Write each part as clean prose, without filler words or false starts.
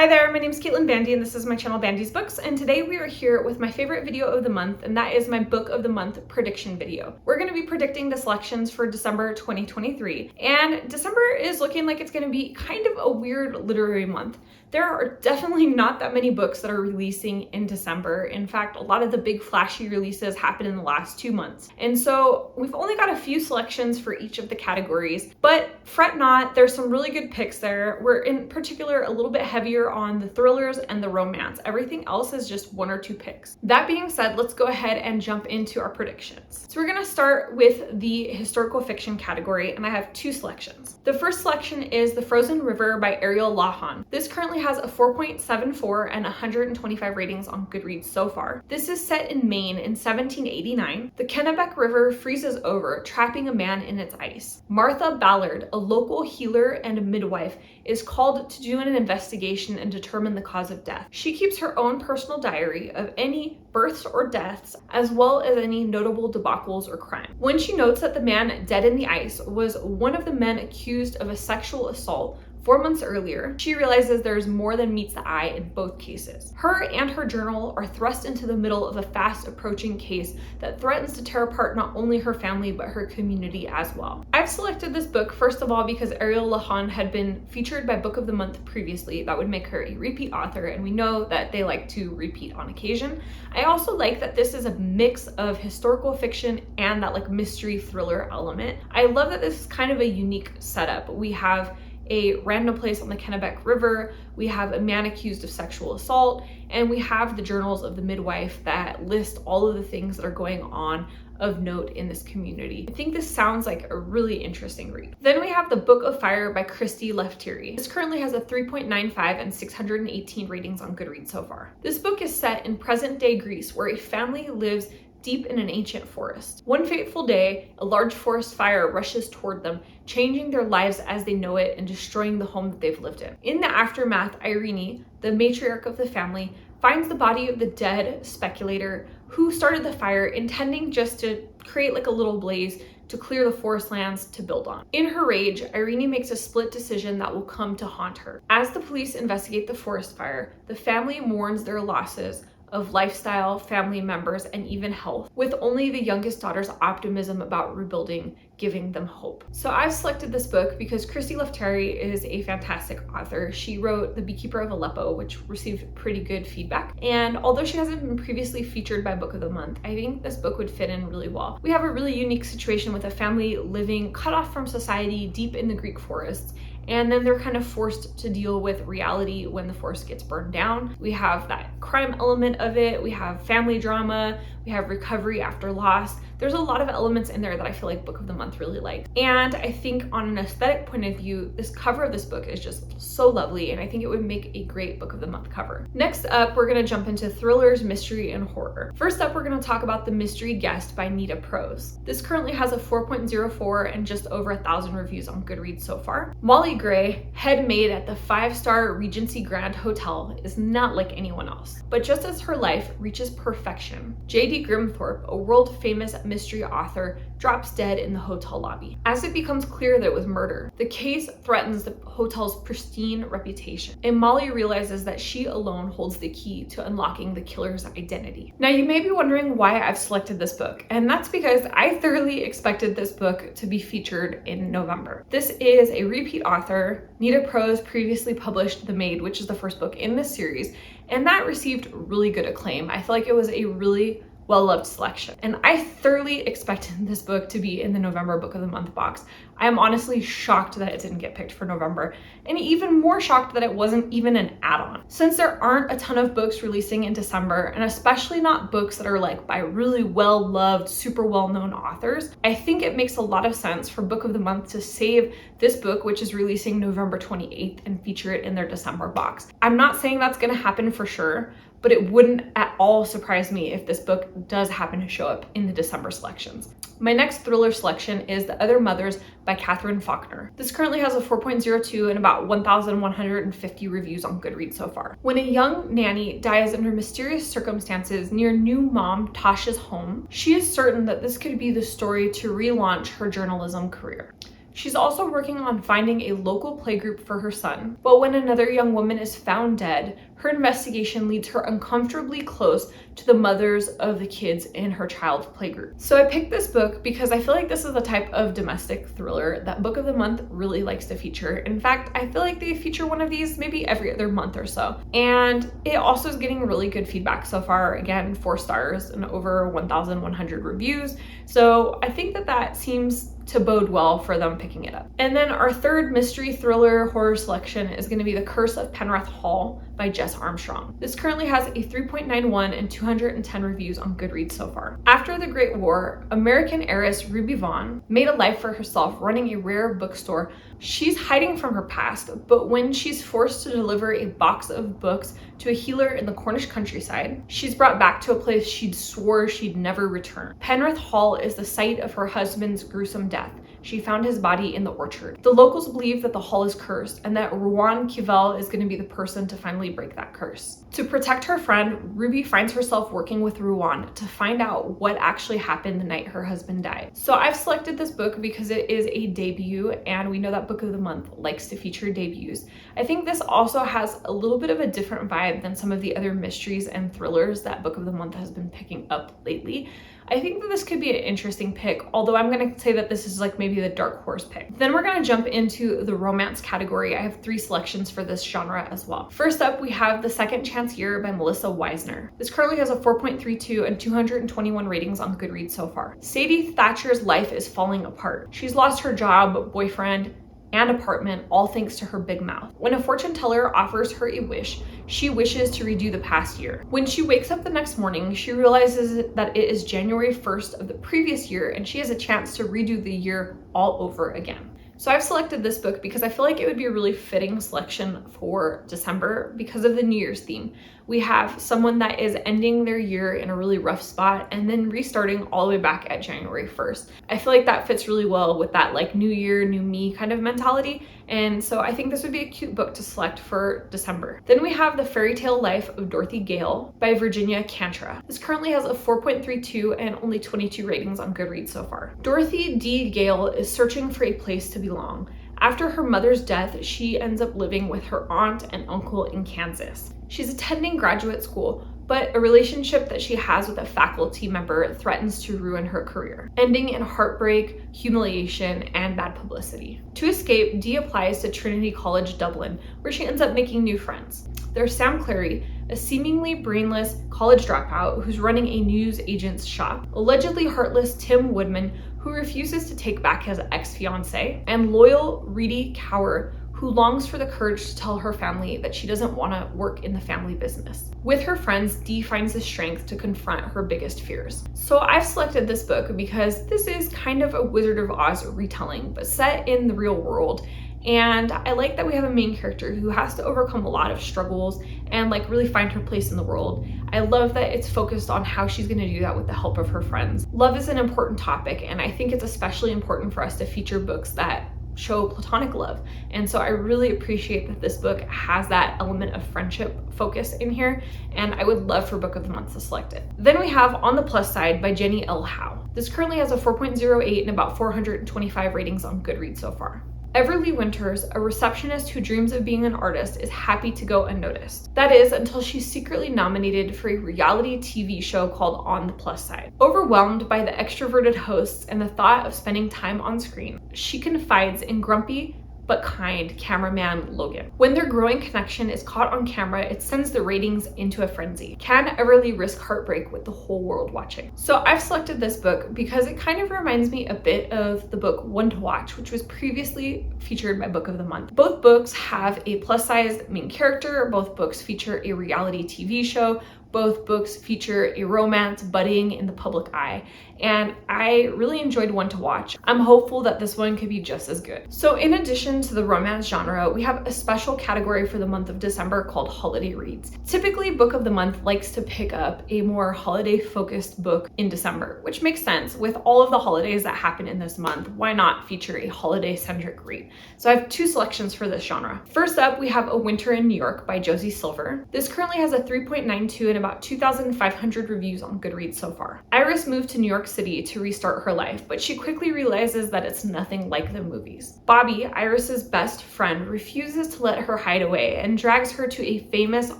Hi there, my name is Caitlin Bandy and this is my channel BandysBooks, and today we are here with my favorite video of the month, and that is my book of the month prediction video. We're going to be predicting the selections for December 2023, and December is looking like it's going to be kind of a weird literary month. There are definitely not that many books that are releasing in December. In fact, a lot of the big flashy releases happen in the last 2 months. And so we've only got a few selections for each of the categories, but fret not, there's some really good picks there. We're in particular a little bit heavier on the thrillers and the romance. Everything else is just 1 or 2 picks. That being said, let's go ahead and jump into our predictions. So we're gonna start with the historical fiction category, and I have 2 selections. The first selection is The Frozen River by Ariel Lawhon. This currently has a 4.74 and 125 ratings on Goodreads so far. This is set in Maine in 1789. The Kennebec River freezes over, trapping a man in its ice. Martha Ballard, a local healer and a midwife, is called to do an investigation and determine the cause of death. She keeps her own personal diary of any births or deaths, as well as any notable debacles or crime. When she notes that the man dead in the ice was one of the men accused of a sexual assault 4 months earlier, she realizes there's more than meets the eye in both cases. Her and her journal are thrust into the middle of a fast approaching case that threatens to tear apart not only her family, but her community as well. I've selected this book, first of all, because Ariel Lawhon had been featured by Book of the Month previously. That would make her a repeat author, and we know that they like to repeat on occasion. I also like that this is a mix of historical fiction and that like mystery thriller element. I love that this is kind of a unique setup. We have a random place on the Kennebec River, we have a man accused of sexual assault, and we have the journals of the midwife that list all of the things that are going on of note in this community. I think this sounds like a really interesting read. Then we have The Book of Fire by Christy Lefteri. This currently has a 3.95 and 618 ratings on Goodreads so far. This book is set in present-day Greece, where a family lives deep in an ancient forest. One fateful day, a large forest fire rushes toward them, changing their lives as they know it and destroying the home that they've lived in. In the aftermath, Irene, the matriarch of the family, finds the body of the dead speculator who started the fire, intending just to create like a little blaze to clear the forest lands to build on. In her rage, Irene makes a split decision that will come to haunt her. As the police investigate the forest fire, the family mourns their losses of lifestyle, family members, and even health, with only the youngest daughter's optimism about rebuilding giving them hope. So I've selected this book because Christy Lefteri is a fantastic author. She wrote The Beekeeper of Aleppo, which received pretty good feedback. And although she hasn't been previously featured by Book of the Month, I think this book would fit in really well. We have a really unique situation with a family living cut off from society deep in the Greek forests, and then they're kind of forced to deal with reality when the forest gets burned down. We have that crime element of it, we have family drama, we have recovery after loss. There's a lot of elements in there that I feel like Book of the Month really liked. And I think on an aesthetic point of view, this cover of this book is just so lovely, and I think it would make a great Book of the Month cover. Next up, we're gonna jump into thrillers, mystery, and horror. First up, we're gonna talk about The Mystery Guest by Nita Prose. This currently has a 4.04 and just over 1,000 reviews on Goodreads so far. Molly Gray, head maid at the 5-star Regency Grand Hotel, is not like anyone else. But just as her life reaches perfection, J.D. Grimthorpe, a world-famous mystery author, drops dead in the hotel lobby. As it becomes clear that it was murder, the case threatens the hotel's pristine reputation, and Molly realizes that she alone holds the key to unlocking the killer's identity. Now, you may be wondering why I've selected this book, and that's because I thoroughly expected this book to be featured in November. This is a repeat author. Nita Prose previously published The Maid, which is the first book in this series, and that received really good acclaim. I feel like it was a really well-loved selection, and I thoroughly expected this book to be in the November Book of the Month box. I am honestly shocked that it didn't get picked for November, and even more shocked that it wasn't even an add-on. Since there aren't a ton of books releasing in December, and especially not books that are like by really well-loved, super well-known authors, I think it makes a lot of sense for Book of the Month to save this book, which is releasing November 28th, and feature it in their December box. I'm not saying that's gonna happen for sure, but it wouldn't at all surprise me if this book does happen to show up in the December selections. My next thriller selection is The Other Mothers by Katherine Faulkner. This currently has a 4.02 and about 1,150 reviews on Goodreads so far. When a young nanny dies under mysterious circumstances near new mom Tasha's home, she is certain that this could be the story to relaunch her journalism career. She's also working on finding a local playgroup for her son, but when another young woman is found dead, her investigation leads her uncomfortably close to the mothers of the kids in her child's playgroup. So I picked this book because I feel like this is the type of domestic thriller that Book of the Month really likes to feature. In fact, I feel like they feature one of these maybe every other month or so. And it also is getting really good feedback so far. Again, 4 stars and over 1,100 reviews. So I think that seems to bode well for them picking it up. And then our third mystery thriller horror selection is going to be The Curse of Penryth Hall by Jess Armstrong. This currently has a 3.91 and 210 reviews on Goodreads so far. After the Great War, American heiress Ruby Vaughan made a life for herself running a rare bookstore. She's hiding from her past, but when she's forced to deliver a box of books to a healer in the Cornish countryside, she's brought back to a place she'd swore she'd never return. Penryth Hall is the site of her husband's gruesome death. She found his body in the orchard. The locals believe that the hall is cursed and that Rowan Kivel is going to be the person to finally break that curse. To protect her friend, Ruby finds herself working with Rowan to find out what actually happened the night her husband died. So I've selected this book because it is a debut, and we know that Book of the Month likes to feature debuts. I think this also has a little bit of a different vibe than some of the other mysteries and thrillers that Book of the Month has been picking up lately. I think that this could be an interesting pick, although I'm going to say that this is like maybe the dark horse pick. Then we're going to jump into the romance category. I have 3 selections for this genre as well. First up, we have The Second Chance Year by Melissa Weisner. This currently has a 4.32 and 221 ratings on Goodreads so far. Sadie Thatcher's life is falling apart. She's lost her job, boyfriend, and apartment, all thanks to her big mouth. When a fortune teller offers her a wish, she wishes to redo the past year. When she wakes up the next morning, she realizes that it is January 1st of the previous year and she has a chance to redo the year all over again. So I've selected this book because I feel like it would be a really fitting selection for December because of the New Year's theme. We have someone that is ending their year in a really rough spot and then restarting all the way back at January 1st. I feel like that fits really well with that like new year, new me kind of mentality. And so I think this would be a cute book to select for December. Then we have The Fairytale Life of Dorothy Gale by Virginia Kantra. This currently has a 4.32 and only 22 ratings on Goodreads so far. Dorothy D. Gale is searching for a place to belong. After her mother's death, she ends up living with her aunt and uncle in Kansas. She's attending graduate school, but a relationship that she has with a faculty member threatens to ruin her career, ending in heartbreak, humiliation, and bad publicity. To escape, Dee applies to Trinity College Dublin, where she ends up making new friends. There's Sam Clary, a seemingly brainless college dropout who's running a news agent's shop, allegedly heartless Tim Woodman, who refuses to take back his ex-fiancée, and loyal Reedy Cower, who longs for the courage to tell her family that she doesn't want to work in the family business. With her friends, Dee finds the strength to confront her biggest fears. So I've selected this book because this is kind of a Wizard of Oz retelling, but set in the real world. And I like that we have a main character who has to overcome a lot of struggles and like really find her place in the world. I love that it's focused on how she's going to do that with the help of her friends. Love is an important topic, and I think it's especially important for us to feature books that show platonic love. And so I really appreciate that this book has that element of friendship focus in here, and I would love for Book of the Month to select it. Then we have On the Plus Side by Jenny L. Howe. This currently has a 4.08 and about 425 ratings on Goodreads so far. Everly Winters, a receptionist who dreams of being an artist, is happy to go unnoticed. That is, until she's secretly nominated for a reality TV show called On the Plus Side. Overwhelmed by the extroverted hosts and the thought of spending time on screen, she confides in grumpy but kind cameraman Logan. When their growing connection is caught on camera, it sends the ratings into a frenzy. Can Everly risk heartbreak with the whole world watching? So I've selected this book because it kind of reminds me a bit of the book One to Watch, which was previously featured by Book of the Month. Both books have a plus-sized main character, both books feature a reality TV show, both books feature a romance budding in the public eye, and I really enjoyed One to Watch. I'm hopeful that this one could be just as good. So in addition to the romance genre, we have a special category for the month of December called Holiday Reads. Typically, Book of the Month likes to pick up a more holiday-focused book in December, which makes sense. With all of the holidays that happen in this month, why not feature a holiday-centric read? So I have 2 selections for this genre. First up, we have A Winter in New York by Josie Silver. This currently has a 3.92 and given about 2,500 reviews on Goodreads so far. Iris moved to New York City to restart her life, but she quickly realizes that it's nothing like the movies. Bobby, Iris's best friend, refuses to let her hide away and drags her to a famous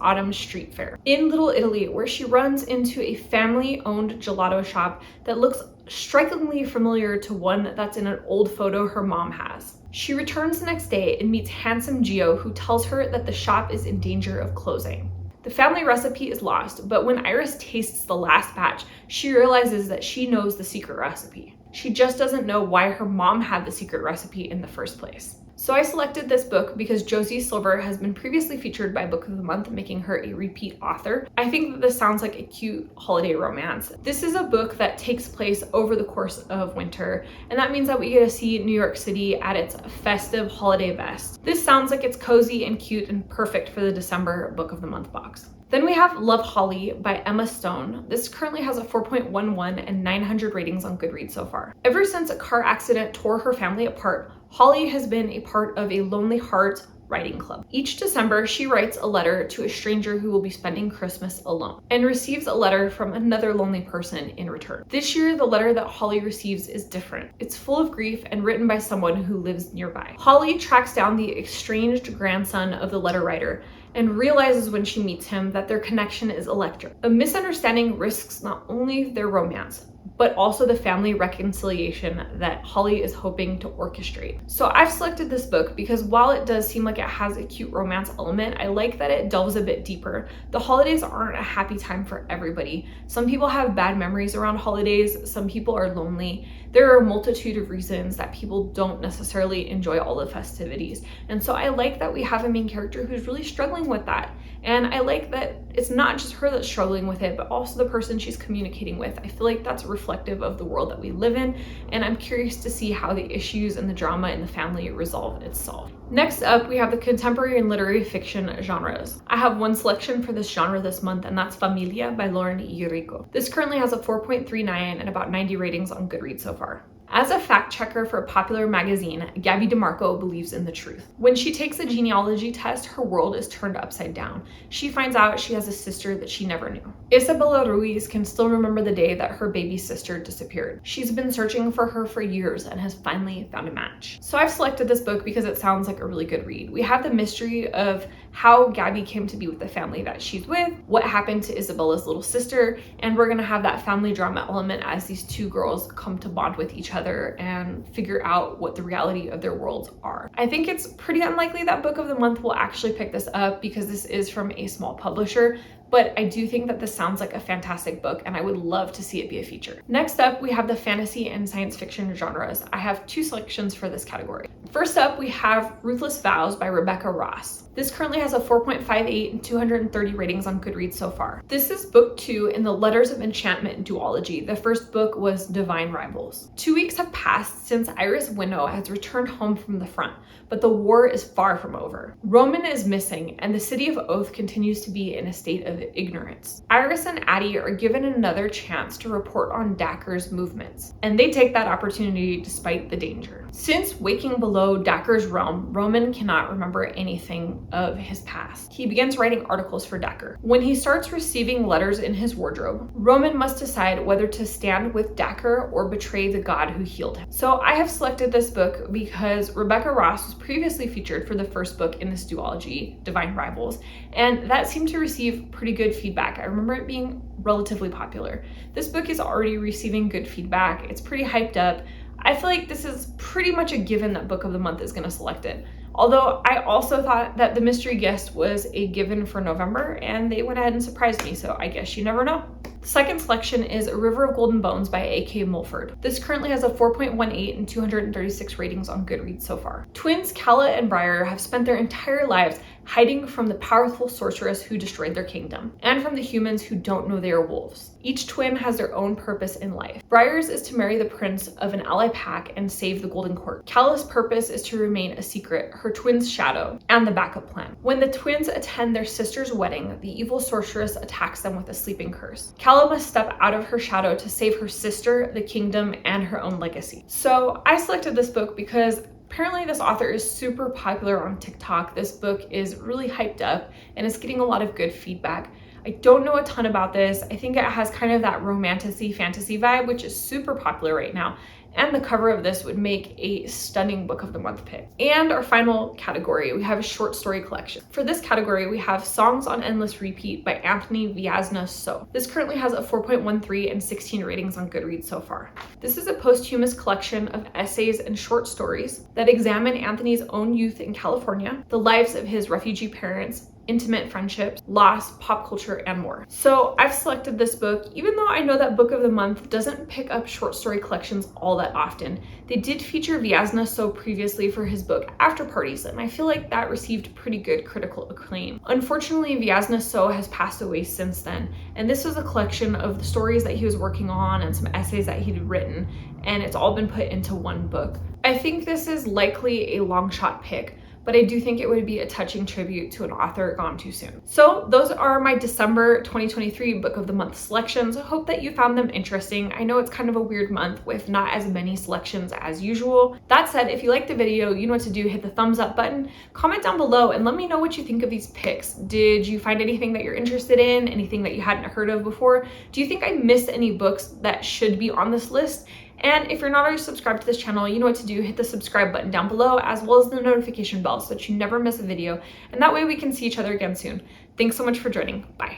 autumn street fair in Little Italy, where she runs into a family-owned gelato shop that looks strikingly familiar to one that's in an old photo her mom has. She returns the next day and meets handsome Gio, who tells her that the shop is in danger of closing. The family recipe is lost, but when Iris tastes the last batch, she realizes that she knows the secret recipe. She just doesn't know why her mom had the secret recipe in the first place. So I selected this book because Josie Silver has been previously featured by Book of the Month, making her a repeat author. I think that this sounds like a cute holiday romance. This is a book that takes place over the course of winter, and that means that we get to see New York City at its festive holiday best. This sounds like it's cozy and cute and perfect for the December Book of the Month box. Then we have Love Holly by Emma Stone. This currently has a 4.11 and 900 ratings on Goodreads so far. Ever since a car accident tore her family apart, Holly has been a part of a Lonely Hearts writing club. Each December, she writes a letter to a stranger who will be spending Christmas alone and receives a letter from another lonely person in return. This year, the letter that Holly receives is different. It's full of grief and written by someone who lives nearby. Holly tracks down the estranged grandson of the letter writer and realizes when she meets him that their connection is electric. A misunderstanding risks not only their romance, but also the family reconciliation that Holly is hoping to orchestrate. So I've selected this book because while it does seem like it has a cute romance element, I like that it delves a bit deeper. The holidays aren't a happy time for everybody. Some people have bad memories around holidays, some people are lonely. There are a multitude of reasons that people don't necessarily enjoy all the festivities. And so I like that we have a main character who's really struggling with that. And I like that it's not just her that's struggling with it, but also the person she's communicating with. I feel like that's reflective of the world that we live in, and I'm curious to see how the issues and the drama in the family resolve itself. Next up, we have the contemporary and literary fiction genres. I have one selection for this genre this month, and that's Familia by Lauren Yuriko. This currently has a 4.39 and about 90 ratings on Goodreads so far. As a fact checker for a popular magazine, Gabby DeMarco believes in the truth. When she takes a genealogy test, her world is turned upside down. She finds out she has a sister that she never knew. Isabella Ruiz can still remember the day that her baby sister disappeared. She's been searching for her for years and has finally found a match. So I've selected this book because it sounds like a really good read. We have the mystery of how Gabby came to be with the family that she's with, what happened to Isabella's little sister, and we're gonna have that family drama element as these two girls come to bond with each other and figure out what the reality of their worlds are. I think it's pretty unlikely that Book of the Month will actually pick this up because this is from a small publisher, but I do think that this sounds like a fantastic book and I would love to see it be a feature. Next up, we have the fantasy and science fiction genres. I have two selections for this category. First up, we have Ruthless Vows by Rebecca Ross. This currently has a 4.58 and 230 ratings on Goodreads so far. This is book 2 in the Letters of Enchantment duology. The first book was Divine Rivals. 2 weeks have passed since Iris Winnow has returned home from the front, but the war is far from over. Roman is missing, and the city of Oath continues to be in a state of ignorance. Iris and Addie are given another chance to report on Dacre's movements, and they take that opportunity despite the danger. Since waking below Dacre's realm, Roman cannot remember anything of his past. He begins writing articles for Dacre. When he starts receiving letters in his wardrobe, Roman must decide whether to stand with Dacre or betray the god who healed him. So I have selected this book because Rebecca Ross was previously featured for the first book in this duology, Divine Rivals, and that seemed to receive pretty good feedback. I remember it being relatively popular. This book is already receiving good feedback. It's pretty hyped up. I feel like this is pretty much a given that Book of the Month is going to select it. Although I also thought that the mystery guest was a given for November, and they went ahead and surprised me, so I guess you never know. The second selection is A River of Golden Bones by A.K. Mulford. This currently has a 4.18 and 236 ratings on Goodreads so far. Twins Calla and Briar have spent their entire lives hiding from the powerful sorceress who destroyed their kingdom, and from the humans who don't know they are wolves. Each twin has their own purpose in life. Briar's is to marry the prince of an ally pack and save the Golden Court. Calla's purpose is to remain a secret, her twin's shadow, and the backup plan. When the twins attend their sister's wedding, the evil sorceress attacks them with a sleeping curse. Calla must step out of her shadow to save her sister, the kingdom, and her own legacy. So I selected this book because apparently this author is super popular on TikTok. This book is really hyped up and it's getting a lot of good feedback. I don't know a ton about this. I think it has kind of that romantic-y fantasy vibe, which is super popular right now. And the cover of this would make a stunning book of the month pick. And our final category, we have a short story collection. For this category, we have Songs on Endless Repeat by Anthony Veasna So. This currently has a 4.13 and 16 ratings on Goodreads so far. This is a posthumous collection of essays and short stories that examine Anthony's own youth in California, the lives of his refugee parents, intimate friendships, loss, pop culture, and more. So I've selected this book, even though I know that book of the month doesn't pick up short story collections all that often. They did feature Veasna So previously for his book After Parties, and I feel like that received pretty good critical acclaim. Unfortunately, Veasna So has passed away since then, and this was a collection of the stories that he was working on and some essays that he'd written, and it's all been put into one book. I think this is likely a long shot pick, but I do think it would be a touching tribute to an author gone too soon. So those are my December 2023 Book of the Month selections. I hope that you found them interesting. I know it's kind of a weird month with not as many selections as usual. That said, if you liked the video, you know what to do. Hit the thumbs up button, comment down below, and let me know what you think of these picks. Did you find anything that you're interested in? Anything that you hadn't heard of before? Do you think I missed any books that should be on this list? And if you're not already subscribed to this channel, you know what to do. Hit the subscribe button down below, as well as the notification bell so that you never miss a video. And that way we can see each other again soon. Thanks so much for joining. Bye.